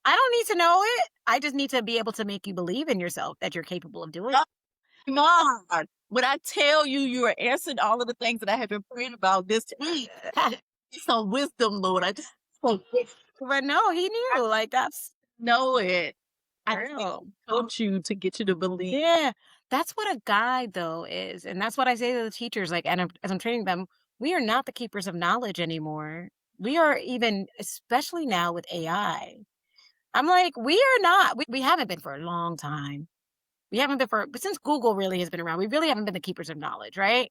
I don't need to know it. I just need to be able to make you believe in yourself that you're capable of doing it. God. When I tell you, you are answering all of the things that I have been praying about this week. Some wisdom, Lord. I just But no, he knew. Like, that's know it. I just need to real. coach you to get you to believe. Yeah. That's what a guide, though, is. And that's what I say to the teachers. Like, and as I'm training them, we are not the keepers of knowledge anymore. We are even, especially now with AI. I'm like, we are not. We haven't been for a long time. We haven't been but since Google really has been around, we really haven't been the keepers of knowledge, right?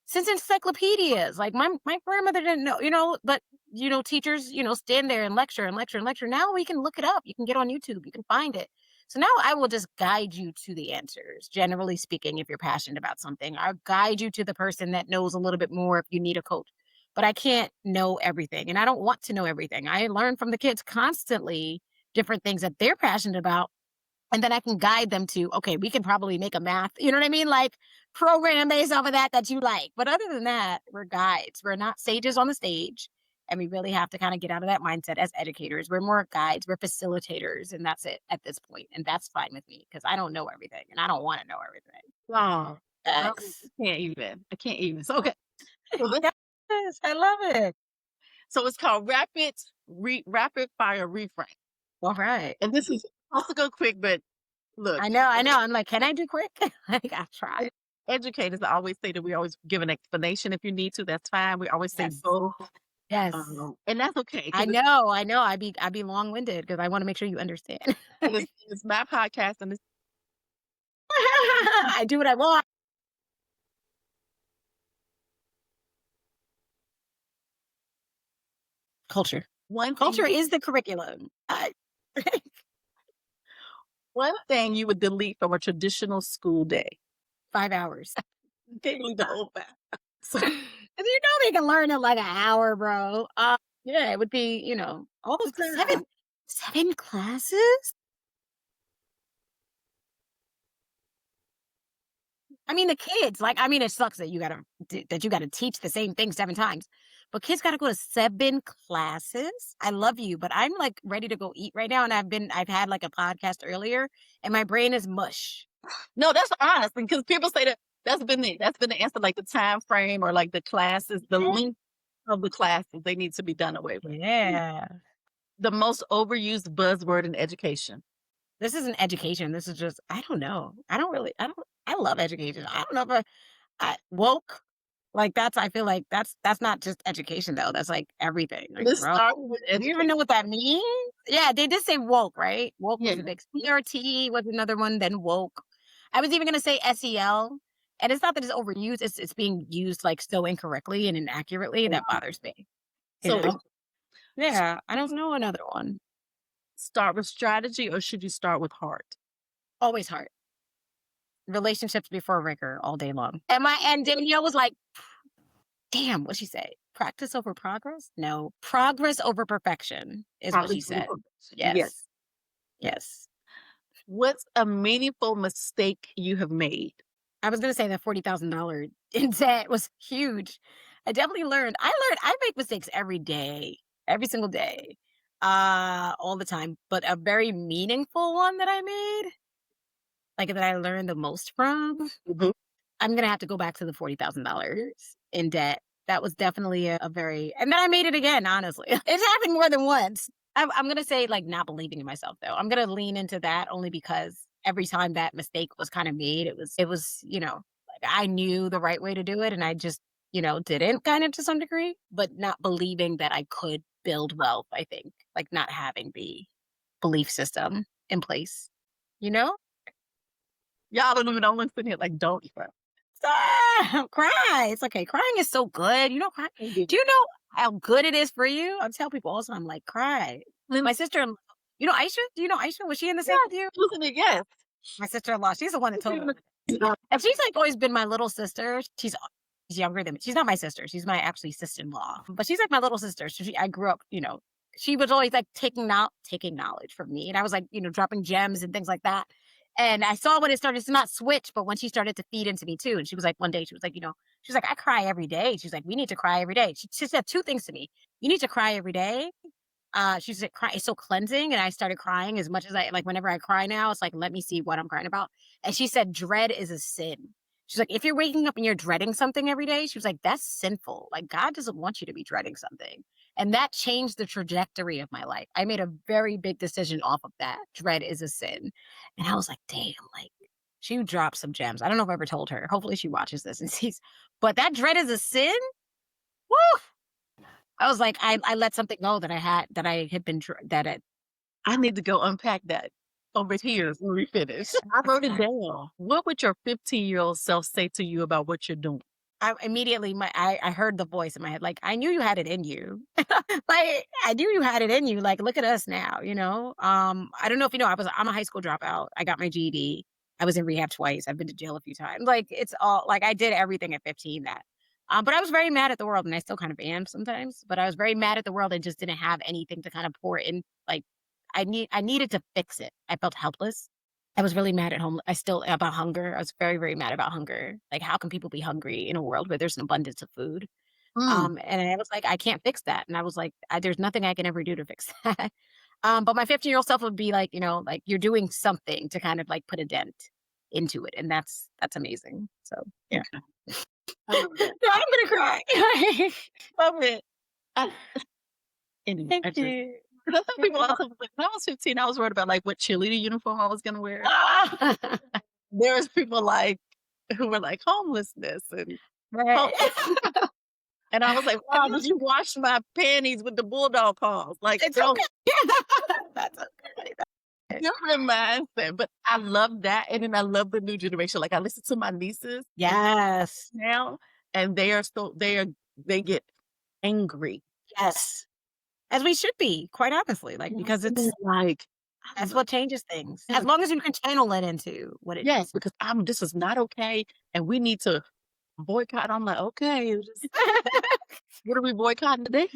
Since encyclopedias, like my grandmother didn't know, but teachers, stand there and lecture and lecture and lecture. Now we can look it up. You can get on YouTube. You can find it. So now I will just guide you to the answers. Generally speaking, if you're passionate about something, I'll guide you to the person that knows a little bit more if you need a coach. But I can't know everything, and I don't want to know everything. I learn from the kids constantly different things that they're passionate about. And then I can guide them to, okay, we can probably make a math, you know what I mean? Like program based off of that you like. But other than that, we're guides. We're not sages on the stage. And we really have to kind of get out of that mindset as educators. We're more guides, we're facilitators, and that's it at this point. And that's fine with me because I don't know everything and I don't want to know everything. Wow. I Thanks. can't even. I can't even. So, okay. So, Yes, I love it. so it's called rapid fire reframe. All right. And this is also go quick, but look, I know. I'm like, can I do quick? Like, I try. educators always say that we always give an explanation if you need to. That's fine. We always say Yes. both. Yes. And that's okay. I know. I be long winded because I want to make sure you understand. It's my podcast and it's I do what I want. Culture. Culture is the curriculum. One thing you would delete from a traditional school day. 5 hours. Daily the whole back. So, They can learn in like an hour, bro. Yeah, it would be, all those seven classes. I mean, the kids, it sucks that you gotta teach the same thing 7 times, but kids gotta go to 7 classes. I love you, but I'm like ready to go eat right now, and I've had like a podcast earlier, and my brain is mush. No, that's honest because people say that's been the answer, like the time frame or like the classes, the length of the classes they need to be done away with. Yeah, The most overused buzzword in education. this isn't education. This is just I don't know. I love education. I don't know if I woke. Like I feel like that's not just education though. That's like everything. Like, Let's bro, start with do you even know what that means? Yeah, they did say woke, right? Woke was Yeah. a big CRT was another one, then woke. I was even gonna say SEL. And it's not that it's overused, it's being used like so incorrectly and inaccurately that bothers me. You So know? Yeah, I don't know another one. start with strategy or should you start with heart? Always heart. Relationships before rigor all day long. And Danielle was like, damn, what'd she say? Practice over progress? No, progress over perfection is what she said. Yes. Yes. What's a meaningful mistake you have made? I was going to say that $40,000 in debt was huge. I definitely learned. I make mistakes every day, every single day, all the time. But a very meaningful one that I made, like that I learned the most from, Mhm. I'm going to have to go back to the $40,000 in debt. That was definitely a very, and then I made it again, honestly. It's happened more than once. I'm going to say like not believing in myself though. I'm going to lean into that only because every time that mistake was kind of made, it was, like I knew the right way to do it. And I just, didn't kind of to some degree, but not believing that I could build wealth, I think, like not having the belief system in place, you know? Y'all don't even know I'm sitting here like, don't cry. Stop, cry. It's okay. Crying is so good. Cry. Do you know how good it is for you? I tell people all the time, like, cry. My sister, Aisha? Do you know Aisha? Was she in the same with you? Listen, yes. My sister-in-law, she's the one that told me. And she's like always been my little sister. She's younger than me. She's not my sister. She's my actually sister-in-law. But she's like my little sister. So I grew up, she was always like taking knowledge from me. And I was like, dropping gems and things like that. And I saw when it started to not switch, but when she started to feed into me too. And she was like, one day, she was like, she's like, I cry every day. She's like, we need to cry every day. She said two things to me. You need to cry every day. She said, cry is so cleansing. And I started crying as much as I like, whenever I cry now, it's like, let me see what I'm crying about. And she said, dread is a sin. She's like, if you're waking up and you're dreading something every day, she was like, that's sinful. Like, God doesn't want you to be dreading something. And that changed the trajectory of my life. I made a very big decision off of that. Dread is a sin. And I was like, damn, like, she dropped some gems. I don't know if I ever told her. Hopefully she watches this and sees. But that dread is a sin? Woo! I was like, I let something go that I had been, I need to go unpack that over here when we finish. I wrote it down. What would your 15-year-old self say to you about what you're doing? I immediately, I heard the voice in my head, like, I knew you had it in you. Like, I knew you had it in you. Like, look at us now, I don't know if you know, I'm a high school dropout. I got my GED. I was in rehab twice. I've been to jail a few times. Like, it's all, like, I did everything at 15 that. But I was very mad at the world, and I still kind of am sometimes, but I was very mad at the world and just didn't have anything to kind of pour in. Like, I needed to fix it. I felt helpless. I was really mad at home. About hunger. I was very, very mad about hunger. Like, how can people be hungry in a world where there's an abundance of food? And I was like, I can't fix that. And I was like, there's nothing I can ever do to fix that. But my 15-year-old self would be like, like, you're doing something to kind of like put a dent into it. And that's amazing. So yeah. I love that. No, I'm gonna cry. Love it. Anyway, Thank you. because some people also like, when I was 15, I was worried about like what cheerleader uniform I was gonna wear. There's people like who were like homelessness and Right. and I was like, wow, did you wash my panties with the bulldog paws? Like, It's don't okay. That's okay. different mindset. But I love that, and then I love the new generation. Like I listen to my nieces Yes. now, and they get angry. Yes. As we should be, quite honestly, like, because And it's they're like, that's what changes things. As long as you can channel it into what it yes, because this is not okay, and we need to boycott. I'm like, okay, what are we boycotting today?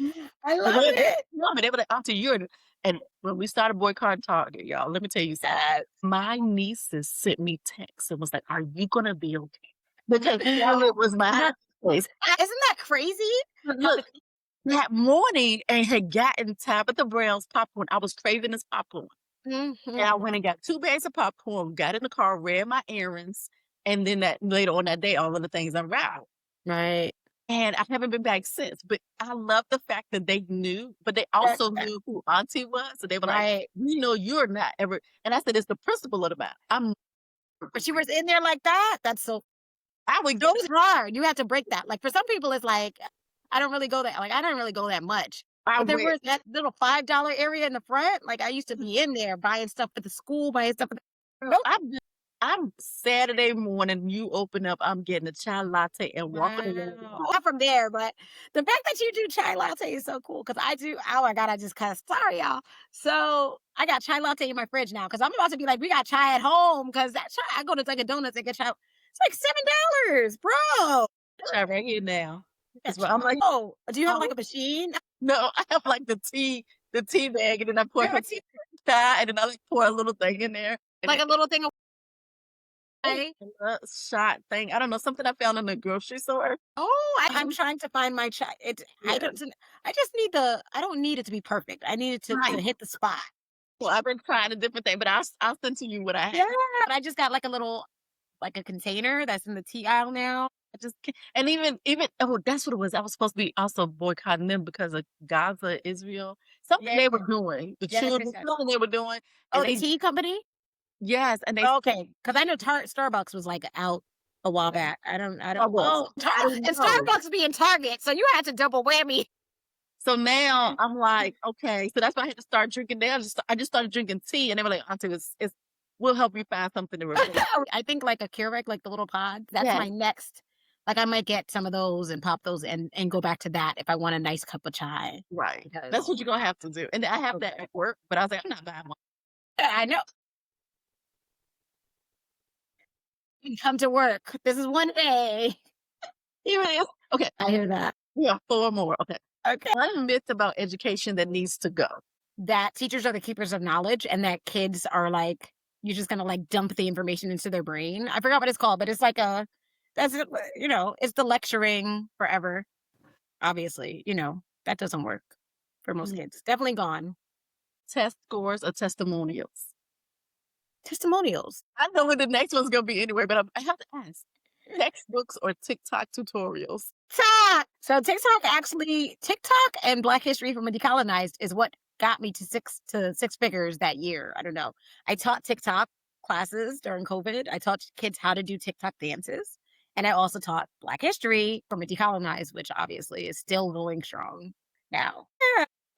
I love it. No, but they were like, Auntie, you're and when we started boycotting Target, y'all, let me tell you something. Yes. My nieces sent me texts and was like, are you gonna be okay? Because Target was my happy place. Isn't that crazy? Look, that morning and had gotten Tabitha Brown's popcorn. I was craving this popcorn. And I went and got 2 bags of popcorn, got in the car, ran my errands, and then later on that day, all of the things unraveled. Right. And I haven't been back since. But I love the fact that they knew, but they also knew who Auntie was. So they were like, Right. we know you're not ever. And I said, it's the principle of the matter. But she was in there like that. That's so. I would It go was hard. You have to break that. Like, for some people, it's like, I don't really go that. Like, I don't really go that much. But there was that little $5 area in the front. Like, I used to be in there buying stuff for the school, buying stuff for the. I'm Saturday morning, you open up, I'm getting a chai latte and walking away. Not from there, but the fact that you do chai latte is so cool because I do. Oh my God, I just cussed. Sorry, y'all. So I got chai latte in my fridge now because I'm about to be like, we got chai at home because that chai, I go to Dunkin' Donuts and get chai. It's like $7, bro. Chai right here now. That's what I'm like. Oh, do you have like a machine? No, I have like the tea bag, and then I pour some chai, and then I like pour a little thing in there. Like a little thing of a shot thing. I don't know, something I found in the grocery store. Oh, I'm trying to find my chai. I don't need it to be perfect. I need it to hit the spot. Well, I've been trying a different thing, but I'll send to you what I have. Yeah, but I just got like a little, like a container that's in the tea aisle now. I just can't. And even that's what it was. I was supposed to be also boycotting them because of Gaza, Israel. Something they were doing. The children, something they were doing. Oh, the tea company? Yes, and they okay. Because I know Starbucks was like out a while back. I don't. Oh, and Starbucks being Target, so you had to double whammy. So now I'm like, okay. So that's why I had to start drinking. I just started drinking tea, and they were like, Auntie, we'll help you find something to replace. I think like a Keurig, like the little pod. That's my next. Like I might get some of those and pop those and go back to that if I want a nice cup of chai. Right. That's what you're gonna have to do. And I have that at work, but I was like, I'm not buying one. I know. You come to work. This is one day. Here it is. Okay. I hear that. Yeah, 4 more. Okay. Okay. One myth about education that needs to go. That teachers are the keepers of knowledge and that kids are like you're just gonna like dump the information into their brain. I forgot what it's called, but it's like it's the lecturing forever. Obviously, that doesn't work for most kids. Definitely gone. Test scores or testimonials? Testimonials. I know what the next one's going to be anyway, but I have to ask. Textbooks or TikTok tutorials? TikTok. So TikTok and Black History from a Decolonized is what got me to six figures that year. I don't know. I taught TikTok classes during COVID. I taught kids how to do TikTok dances. And I also taught Black History from a Decolonized, which obviously is still going strong now.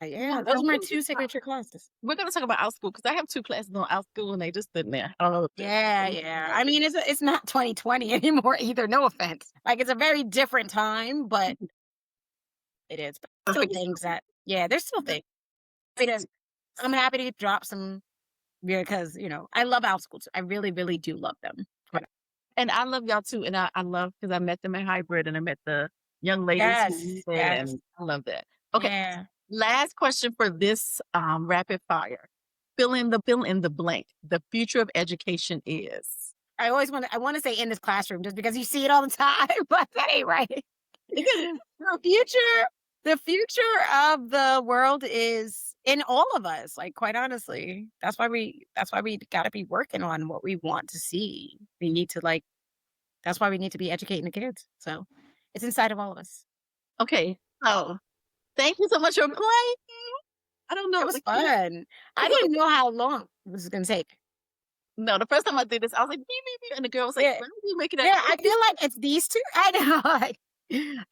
Yeah, those are my two signature classes. We're going to talk about OutSchool because I have 2 classes on OutSchool and they just sitting there. I don't know. Yeah. I mean, it's not 2020 anymore either. No offense. Like, it's a very different time, but it is. But still things there's still things. I'm happy to drop some because, I love OutSchool too. I really, really do love them. And I love y'all too. And I love because I met them at Hybrid and I met the young ladies. Yes. And I love that. Okay. Yeah. Last question for this rapid fire. Fill in the blank. The future of education is. I want to say in this classroom just because you see it all the time, but that ain't right. The future of the world is in all of us. Like, quite honestly, that's why we got to be working on what we want to see. We need to that's why we need to be educating the kids. So it's inside of all of us. Okay. So thank you so much for playing. I don't know. It was fun. I didn't know how long this was going to take. No, the first time I did this, I was like, beep, beep, beep. And the girl was like, why are you making that? Yeah, I feel like it's these two. I know.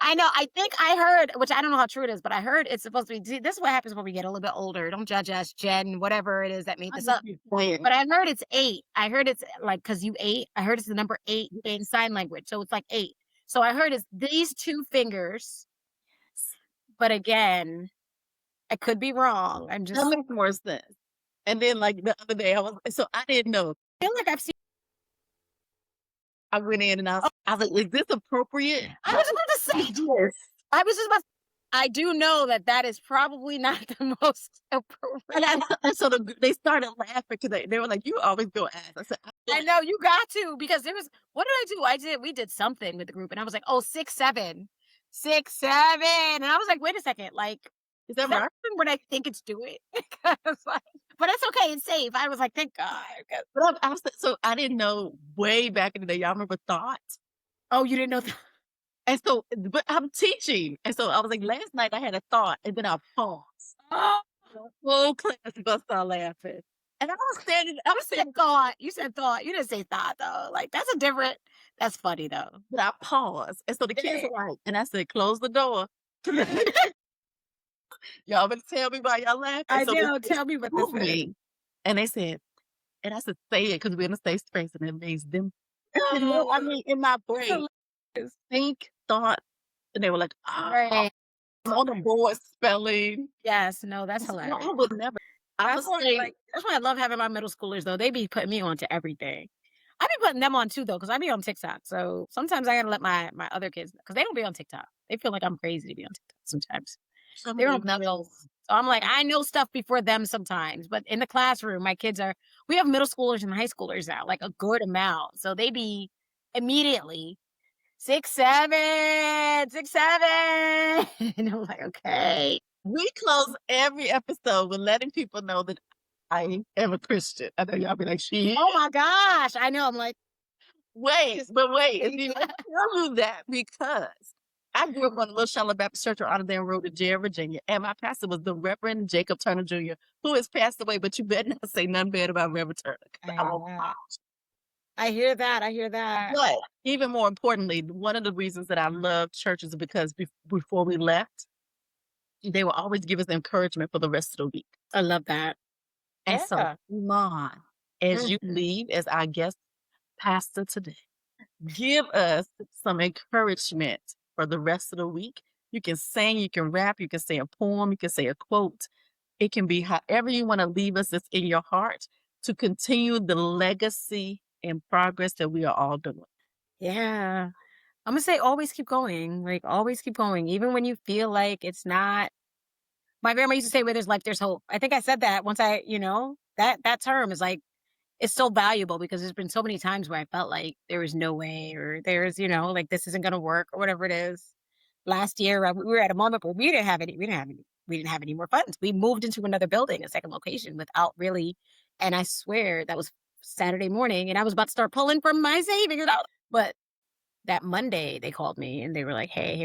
I know. I think I heard, which I don't know how true it is, but I heard it's supposed to be, this is what happens when we get a little bit older. Don't judge us, Jen, whatever it is that made this up. But I heard it's 8. I heard it's like, because you 8, I heard it's the number 8 in sign language. So it's like 8. So I heard it's these 2 fingers. But again, I could be wrong. I'm just. That makes more sense. And then, like, the other day, I didn't know. I feel like I've seen. I went in and I was like, is this appropriate? I was about to say this. I do know that is probably not the most appropriate. And so they started laughing because they were like, you always go ask. I said, I know, you got to, because what did I do? We did something with the group and I was like, 6, 7. 6, 7. And I was like, wait a second. Like, is that right? What I think it's doing? But it's okay. It's safe. I was like, thank God. But so I didn't know way back in the day. Y'all remember thought? Oh, you didn't know that? And so, but I'm teaching. And so I was like, last night I had a thought and then I paused. Oh. The whole class bust out laughing. And I was standing. Thought. You said thought. You didn't say thought, though. Like, that's funny, though. But I paused. And so the kids were like, and I said, close the door. Y'all better tell me why y'all laughing. I know. Tell me what this is. And they said, and I said, say it because we're in a safe space and it means them. I mean, in my brain, think, thought, and they were like, right. I'm on the board spelling. Yes, no, that's hilarious. I would never. That's why I love having my middle schoolers, though. They be putting me on to everything. I be putting them on too, though, because I be on TikTok. So sometimes I gotta let my other kids, because they don't be on TikTok. They feel like I'm crazy to be on TikTok sometimes. They're on middle. So I'm like, I know stuff before them sometimes. But in the classroom, we have middle schoolers and high schoolers now, like a good amount. So they be immediately 6, 7, 6, 7. And I'm like, okay. We close every episode with letting people know that I am a Christian. I know y'all be like, she. Oh my gosh. I know. I'm like, wait. And you tell you that because I grew up on a little Charlotte Baptist Church on Onondaga Road in Jared, Virginia. And my pastor was the Reverend Jacob Turner Jr., who has passed away, but you better not say nothing bad about Reverend Turner. I hear that. But even more importantly, one of the reasons that I love churches is because before we left, they will always give us encouragement for the rest of the week. I love that. And so, Iman, as you leave as our guest pastor today, give us some encouragement for the rest of the week. You can sing, you can rap, you can say a poem, you can say a quote. It can be however you want to leave us that's in your heart to continue the legacy and progress that we are all doing. Yeah. I'm going to say always keep going. Like, always keep going. Even when you feel like it's not. My grandma used to say, where there's life, there's hope. I think I said that once that term is like, it's so valuable because there's been so many times where I felt like there was no way or there's, like this isn't going to work or whatever it is. Last year, we were at a moment where we didn't have any more funds. We moved into another building, a second location without really, and I swear that was Saturday morning and I was about to start pulling from my savings. But that Monday they called me and they were like, "Hey,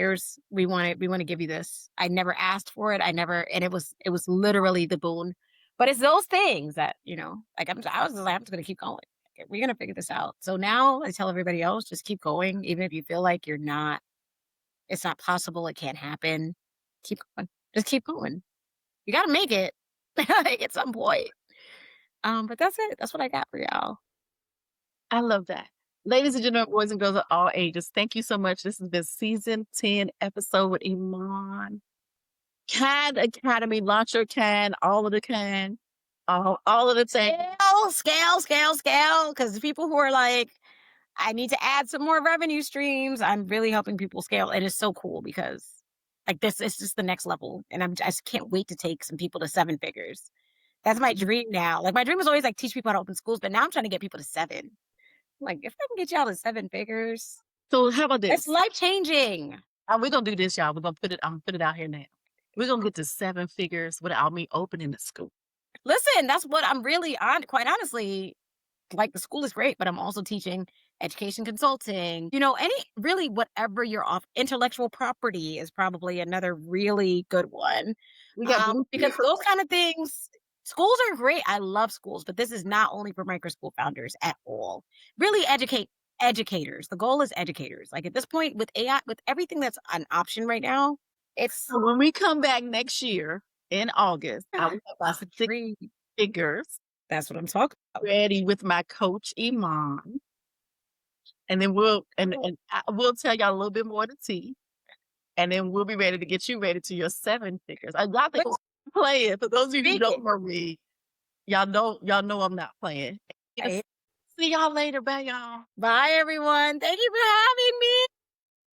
we want to give you this." I never asked for it. And it was literally the boon. But it's those things that, like I was just like, I'm just gonna keep going. We're gonna figure this out. So now I tell everybody else, just keep going, even if you feel like it's not possible, it can't happen. Keep going. Just keep going. You gotta make it like at some point. But that's it. That's what I got for y'all. I love that. Ladies and gentlemen, boys and girls of all ages, thank you so much. This has been season 10 episode with Iman. Can Academy, launch your can, all of the can, all of the things. Scale. Because people who are like, I need to add some more revenue streams, I'm really helping people scale. It is so cool because like this is just the next level. And I just can't wait to take some people to 7 figures. That's my dream now. Like my dream was always like teach people how to open schools, but now I'm trying to get people to 7. Like if I can get y'all to 7 figures, So how about this? it's life changing. We're gonna do this, y'all. I'm gonna put it out here now. We're gonna get to 7 figures without me opening the school. Listen, that's what I'm really on. Quite honestly, like the school is great, but I'm also teaching education consulting, really whatever you're off. Intellectual property is probably another really good one. We got because those kind of things, schools are great. I love schools, but this is not only for micro school founders at all. Really educate educators. The goal is educators. Like at this point with AI, with everything that's an option right now, it's So when we come back next year in August, I will have my 6 figures that's what I'm talking about. ready with my coach Iman. And then we'll tell y'all a little bit more of the tea. And then we'll be ready to get you ready to your 7 figures. I think I'm playing. For those of you who don't know me, y'all know I'm not playing. Right. See y'all later. Bye, y'all. Bye, everyone. Thank you for having me.